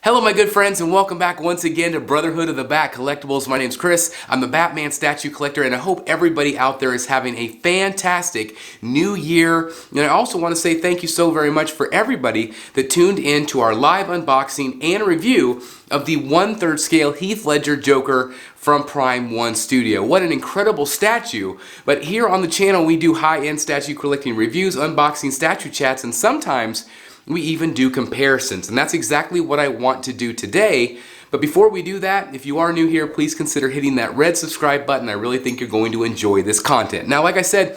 Hello my good friends, and welcome back once again to Brotherhood of the Bat Collectibles. My name's Chris. I'm the Batman statue collector, and I hope everybody out there is having a fantastic new year. And I also want to say thank you so very much for everybody that tuned in to our live unboxing and review of the 1/3 scale Heath Ledger Joker from Prime 1 Studio. What an incredible statue. But here on the channel we do high-end statue collecting reviews, unboxing statue chats, and sometimes we even do comparisons, and that's exactly what I want to do today. But before we do that, if you are new here, please consider hitting that red subscribe button. I really think you're going to enjoy this content. Now, like I said,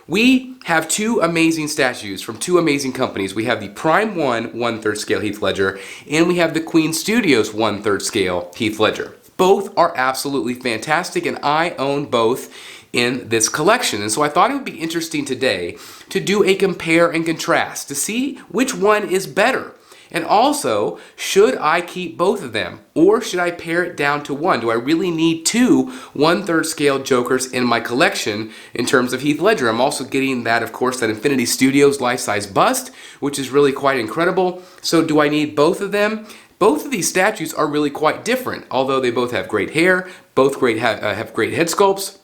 we have two amazing statues from two amazing companies. We have the Prime 1 1/3 scale Heath Ledger, and we have the Queen Studios 1/3 scale Heath Ledger. Both are absolutely fantastic, and I own both in this collection. And so I thought it would be interesting today to do a compare and contrast to see which one is better. And also, should I keep both of them, or should I pare it down to one? Do I really need two 1/3 scale Jokers in my collection in terms of Heath Ledger? I'm also getting that, of course, that Infinity Studios life-size bust, which is really quite incredible. So do I need both of them? Both of these statues are really quite different, although they both have great hair, both have great head sculpts,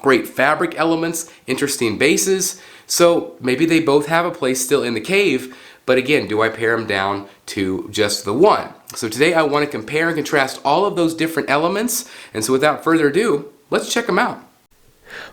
great fabric elements, interesting bases. So maybe they both have a place still in the cave, but again, do I pare them down to just the one? So today I want to compare and contrast all of those different elements, and so without further ado, let's check them out.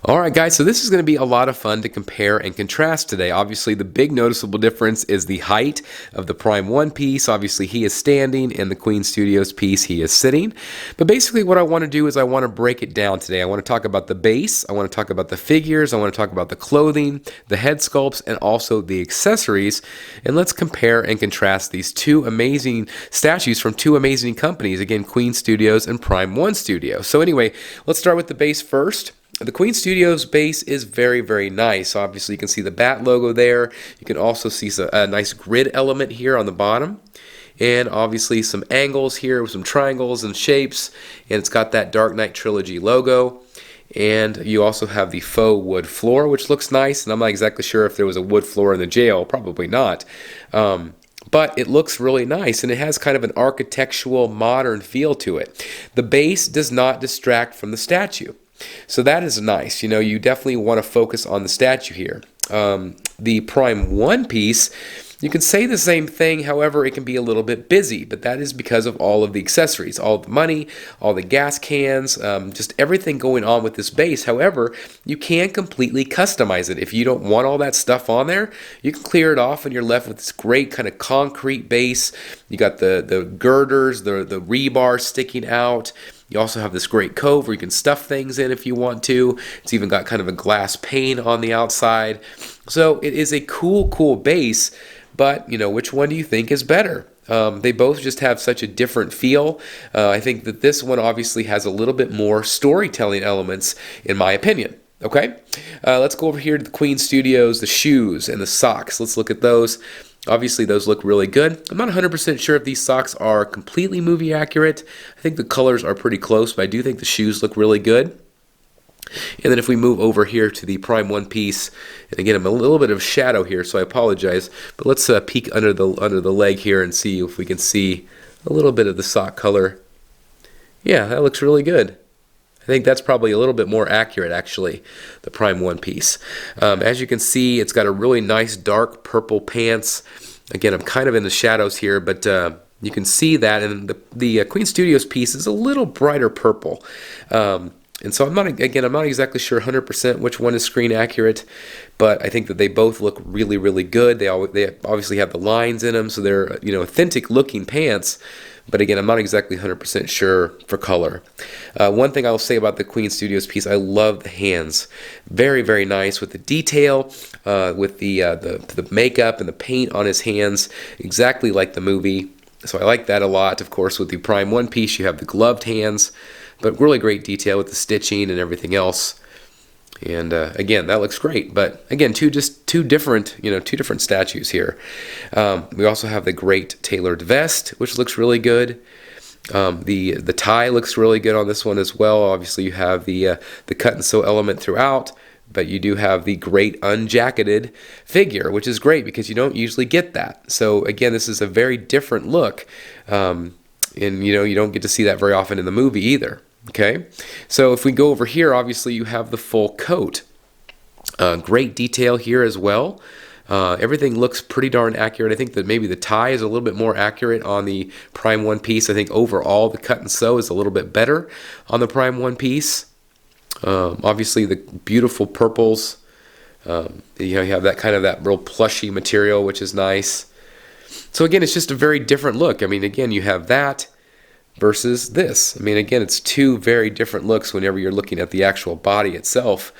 Alright guys, so this is going to be a lot of fun to compare and contrast today. Obviously the big noticeable difference is the height of the Prime 1 piece. Obviously he is standing, and the Queen Studios piece he is sitting. But basically what I want to do is I want to break it down today. I want to talk about the base, I want to talk about the figures, I want to talk about the clothing, the head sculpts, and also the accessories. And let's compare and contrast these two amazing statues from two amazing companies. Again, Queen Studios and Prime 1 Studio. So anyway, let's start with the base first. The Queen Studios base is very, very nice. Obviously, you can see the bat logo there. You can also see a nice grid element here on the bottom. And obviously some angles here with some triangles and shapes. And it's got that Dark Knight Trilogy logo. And you also have the faux wood floor, which looks nice. And I'm not exactly sure if there was a wood floor in the jail. Probably not. But it looks really nice, and it has kind of an architectural, modern feel to it. The base does not distract from the statue. So that is nice. You know, you definitely want to focus on the statue here. The Prime 1 piece, you can say the same thing, however, it can be a little bit busy, but that is because of all of the accessories, all the money, all the gas cans, just everything going on with this base. However, you can completely customize it. If you don't want all that stuff on there, you can clear it off, and you're left with this great kind of concrete base. You got the girders, the rebar sticking out. You also have this great cove where you can stuff things in if you want to. It's even got kind of a glass pane on the outside. So it is a cool base, but you know, which one do you think is better? They both just have such a different feel. I think that this one obviously has a little bit more storytelling elements, in my opinion. Okay, let's go over here to the Queen Studios, the shoes and the socks. Let's look at those. Obviously, those look really good. I'm not 100% sure if these socks are completely movie accurate. I think the colors are pretty close, but I do think the shoes look really good. And then if we move over here to the Prime 1 piece, and again, I'm a little bit of shadow here, so I apologize, but let's peek under the leg here and see if we can see a little bit of the sock color. Yeah, that looks really good. I think that's probably a little bit more accurate, actually, the Prime 1 piece. As you can see, it's got a really nice dark purple pants. Again, I'm kind of in the shadows here, but you can see that. And the Queen Studios piece is a little brighter purple. And so I'm not exactly sure 100% which one is screen accurate, but I think that they both look really, really good. They obviously have the lines in them, so they're, you know, authentic looking pants. But again, I'm not exactly 100% sure for color. One thing I'll say about the Queen Studios piece, I love the hands. Very, very nice with the detail, with the makeup and the paint on his hands, exactly like the movie. So I like that a lot. Of course, with the Prime 1 piece, you have the gloved hands, but really great detail with the stitching and everything else. And again, that looks great. But again, two different statues here. We also have the great tailored vest, which looks really good. The tie looks really good on this one as well. Obviously, you have the cut and sew element throughout. but you do have the great unjacketed figure, which is great because you don't usually get that. So again, this is a very different look, and you don't get to see that very often in the movie either. Okay, so if we go over here, obviously you have the full coat. Great detail here as well. Everything looks pretty darn accurate. I think that maybe the tie is a little bit more accurate on the Prime One Piece. I think overall the cut and sew is a little bit better on the Prime One Piece. Obviously the beautiful purples. You have that real plushy material, which is nice. So again, it's just a very different look. I mean, again, you have that versus this. I mean, again, it's two very different looks whenever you're looking at the actual body itself.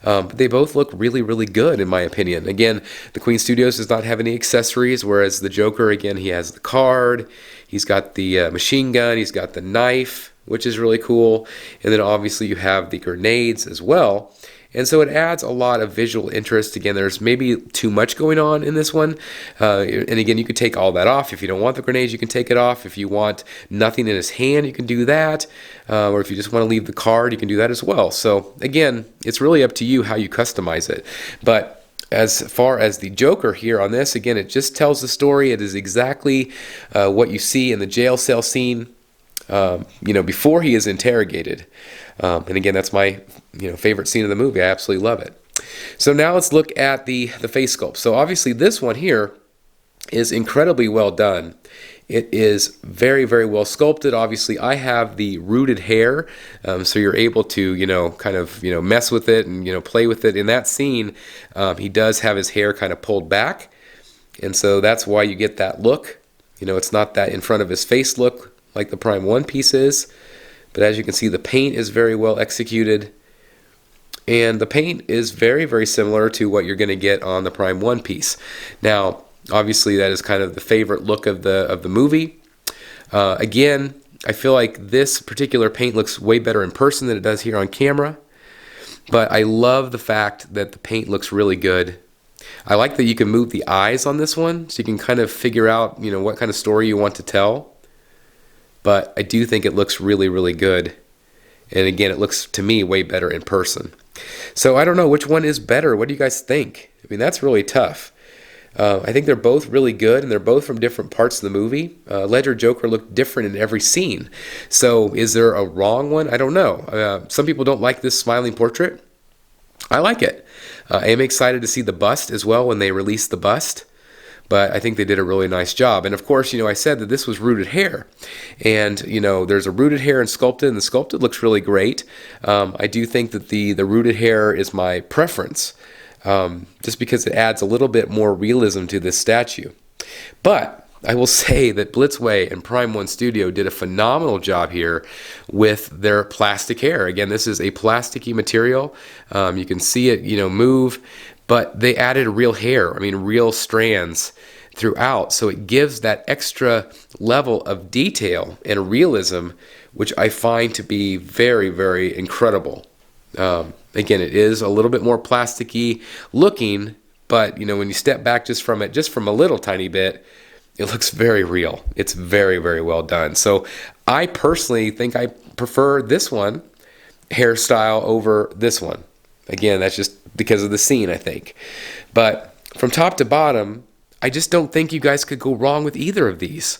But they both look really, really good in my opinion. Again, the Queen Studios does not have any accessories, whereas the Joker, again, he has the card, he's got the machine gun, he's got the knife, which is really cool, and then obviously you have the grenades as well. And so it adds a lot of visual interest. Again, there's maybe too much going on in this one. And again, you could take all that off. If you don't want the grenades, you can take it off. If you want nothing in his hand, you can do that. Or if you just want to leave the card, you can do that as well. So again, it's really up to you how you customize it. But as far as the Joker here on this, again, it just tells the story. It is exactly what you see in the jail cell scene, before he is interrogated. And again, that's my favorite scene of the movie. I absolutely love it. So now let's look at the face sculpt. So obviously this one here is incredibly well done. It is very, very well sculpted. Obviously I have the rooted hair, so you're able to mess with it and play with it. In that scene, he does have his hair kind of pulled back, and so that's why you get that look. It's not that in front of his face look like the Prime One Piece is. But as you can see, the paint is very well executed. And the paint is very, very similar to what you're going to get on the Prime One Piece. Now, obviously, that is kind of the favorite look of the movie. Again, I feel like this particular paint looks way better in person than it does here on camera. But I love the fact that the paint looks really good. I like that you can move the eyes on this one, so you can kind of figure out, what kind of story you want to tell. But I do think it looks really, really good. And again, it looks to me way better in person. So I don't know which one is better. What do you guys think? I mean, that's really tough. I think they're both really good, and they're both from different parts of the movie. Ledger Joker looked different in every scene. So is there a wrong one? I don't know. Some people don't like this smiling portrait. I like it. I am excited to see the bust as well when they release the bust. But I think they did a really nice job. And of course, I said that this was rooted hair. And, there's a rooted hair and sculpted, and the sculpted looks really great. I do think that the rooted hair is my preference, just because it adds a little bit more realism to this statue. But I will say that Blitzway and Prime One Studio did a phenomenal job here with their plastic hair. Again, this is a plasticky material. You can see it, move. But they added real hair, real strands throughout. So it gives that extra level of detail and realism, which I find to be very, very incredible. Again, it is a little bit more plasticky looking, but when you step back just from a little tiny bit, it looks very real. It's very, very well done. So I personally think I prefer this one hairstyle over this one. Again, that's just because of the scene, I think. But from top to bottom, I just don't think you guys could go wrong with either of these.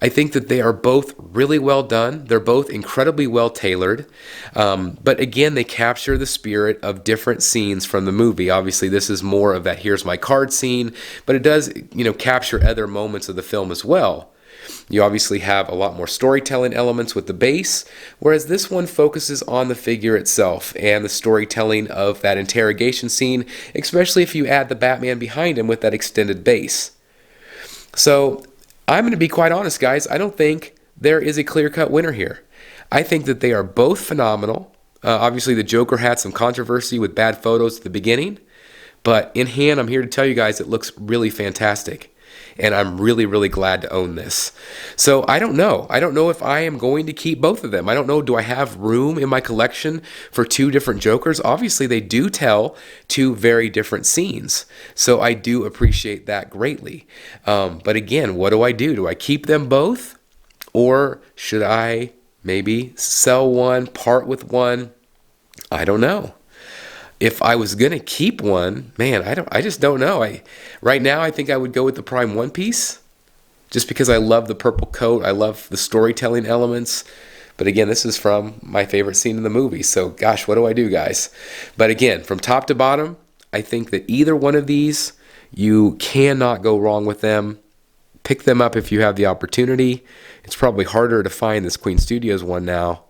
I think that they are both really well done. They're both incredibly well tailored. But again, they capture the spirit of different scenes from the movie. Obviously, this is more of that here's my card scene, but it does, capture other moments of the film as well. You obviously have a lot more storytelling elements with the base, whereas this one focuses on the figure itself and the storytelling of that interrogation scene, especially if you add the Batman behind him with that extended base. So I'm going to be quite honest, guys. I don't think there is a clear-cut winner here. I think that they are both phenomenal. Obviously, the Joker had some controversy with bad photos at the beginning, but in hand, I'm here to tell you guys it looks really fantastic. And I'm really, really glad to own this. So I don't know. I don't know if I am going to keep both of them. I don't know, do I have room in my collection for two different Jokers? Obviously, they do tell two very different scenes. So I do appreciate that greatly. But again, what do? Do I keep them both? Or should I maybe sell one, part with one? I don't know. If I was gonna keep one, man, I just don't know. Right now I think I would go with the Prime One Piece, just because I love the purple coat. I love the storytelling elements. But again, this is from my favorite scene in the movie. So gosh, what do I do, guys? But again, from top to bottom, I think that either one of these, you cannot go wrong with them. Pick them up if you have the opportunity. It's probably harder to find this Queen Studios one now.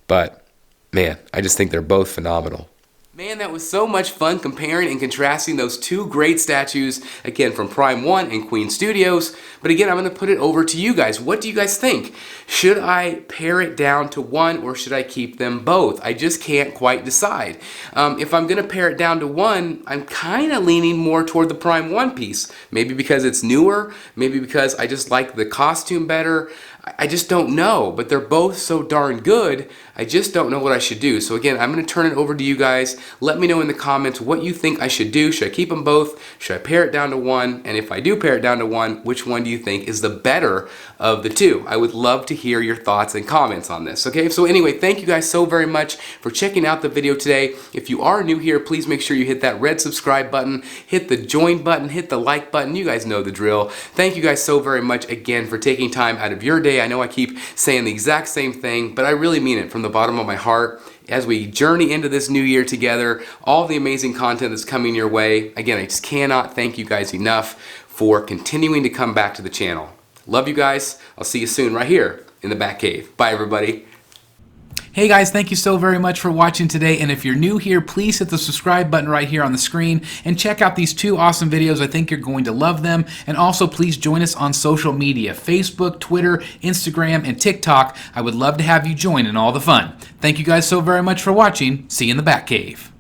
But man, I just think they're both phenomenal. Man, that was so much fun comparing and contrasting those two great statues, again, from Prime 1 and Queen Studios. But again, I'm going to put it over to you guys. What do you guys think? Should I pare it down to one, or should I keep them both? I just can't quite decide. If I'm going to pare it down to one, I'm kind of leaning more toward the Prime 1 piece. Maybe because it's newer, maybe because I just like the costume better. I just don't know, but they're both so darn good. I just don't know what I should do. So again, I'm going to turn it over to you guys. Let me know in the comments what you think I should do. Should I keep them both? Should I pare it down to one? And if I do pare it down to one, which one do you think is the better of the two? I would love to hear your thoughts and comments on this. Okay, so anyway, thank you guys so very much for checking out the video today. If you are new here, please make sure you hit that red subscribe button, hit the join button, hit the like button. You guys know the drill. Thank you guys so very much again for taking time out of your day. I know I keep saying the exact same thing, but I really mean it from the bottom of my heart. As we journey into this new year together, all the amazing content that's coming your way. Again, I just cannot thank you guys enough for continuing to come back to the channel. Love you guys. I'll see you soon right here in the Bat Cave. Bye, everybody. Hey guys, thank you so very much for watching today, and if you're new here, please hit the subscribe button right here on the screen and check out these two awesome videos. I think you're going to love them. And also please join us on social media, Facebook, Twitter, Instagram, and TikTok. I would love to have you join in all the fun. Thank you guys so very much for watching. See you in the Bat Cave.